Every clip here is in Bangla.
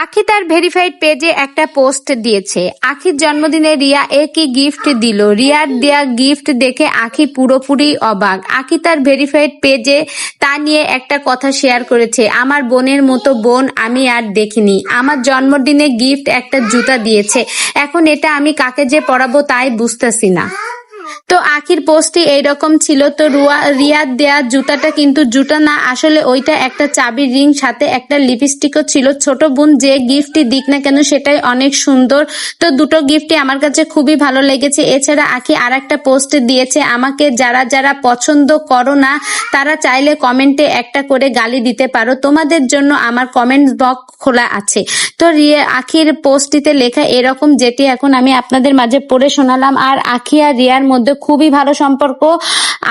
আখি তার ভেরিফাইড পেজে একটা পোস্ট দিয়েছে। আখির জন্মদিনে রিয়া কি গিফট দিল। রিয়ার দেয়া গিফট দেখে আখি পুরোপুরি অবাক। আখি তার ভেরিফাইড পেজে তা নিয়ে একটা কথা শেয়ার করেছে। আমার বোনের মতো বোন আমি আর দেখিনি। আমার জন্মদিনে গিফট একটা জুতা দিয়েছে। এখন এটা আমি কাকে যে পরাবো তাই বুঝতেছি না। তো আখির পোস্টটি এইরকম ছিল। তো রিয়ার দেয়া জুতাটা কিন্তু জুতা না, আসলে ওইটা একটা চাবির রিং, সাথে একটা লিপস্টিকও ছিল। ছোট বোন যে গিফটই দিক না কেন সেটাই অনেক সুন্দর। তো দুটো গিফটই আমার কাছে খুবই ভালো লেগেছে। এছাড়া আখি আর একটা পোস্ট দিয়েছে, আমাকে যারা যারা পছন্দ করো না তারা চাইলে কমেন্টে একটা করে গালি দিতে পারো, তোমাদের জন্য আমার কমেন্ট বক্স খোলা আছে। তো আখির পোস্টটিতে লেখা এরকম, যেটি এখন আমি আপনাদের মাঝে পড়ে শোনালাম। আর আখি আর রিয়ার মধ্যে খুবই ভালো সম্পর্ক।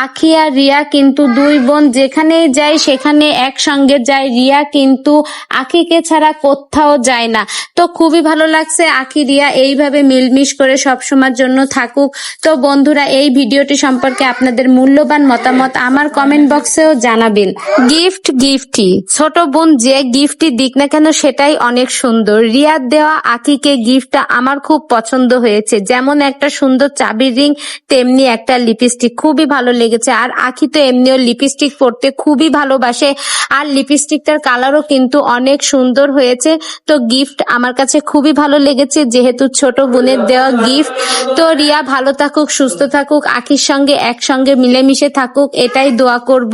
আখি আর রিয়া কিন্তু দুই বোন, যেখানেই যায় সেখানে একসঙ্গে যায়। রিয়া কিন্তু আখিকে ছাড়া কোথাও যায় না। তো খুবই ভালো লাগছে, আখি রিয়া এইভাবে মিলমিশ করে সবসময়ের জন্য থাকুক। তো বন্ধুরা, এই ভিডিওটি সম্পর্কে আপনাদের মূল্যবান মতামত আমার কমেন্ট বক্সেও জানাবেন। গিফটই ছোট বোন যে গিফটই দিক না কেন সেটাই অনেক সুন্দর। রিয়ার দেওয়া আখিকে গিফটটা আমার খুব পছন্দ হয়েছে। যেমন একটা সুন্দর চাবির রিং, তেমনি একটা লিপস্টিক খুবই ভালো লেগেছে। আর আখি তো এমনিও লিপস্টিক পরতে খুবই ভালোবাসে, আর লিপস্টিকটার কালারও কিন্তু অনেক সুন্দর হয়েছে। তো গিফট আমার কাছে খুবই ভালো লেগেছে, যেহেতু ছোট বোনের দেওয়া গিফট। তো রিয়া ভালো থাকুক, সুস্থ থাকুক, আখির সঙ্গে একসঙ্গে মিলেমিশে থাকুক, এটাই দোয়া করব।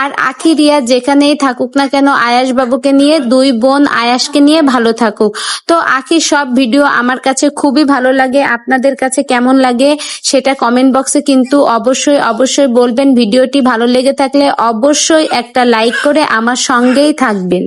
আর আখি রিয়া যেখানেই থাকুক না কেন আয়াস বাবুকে নিয়ে, দুই বোন আয়াসকে নিয়ে ভালো থাকুক। তো আখির সব ভিডিও আমার কাছে খুবই ভালো লাগে। আপনাদের কাছে কেমন লাগে সেটা কমেন্ট বক্সে কিন্তু অবশ্যই বলবেন। ভিডিওটি ভালো লেগে থাকলে অবশ্যই একটা লাইক করে আমার সঙ্গেই থাকবেন।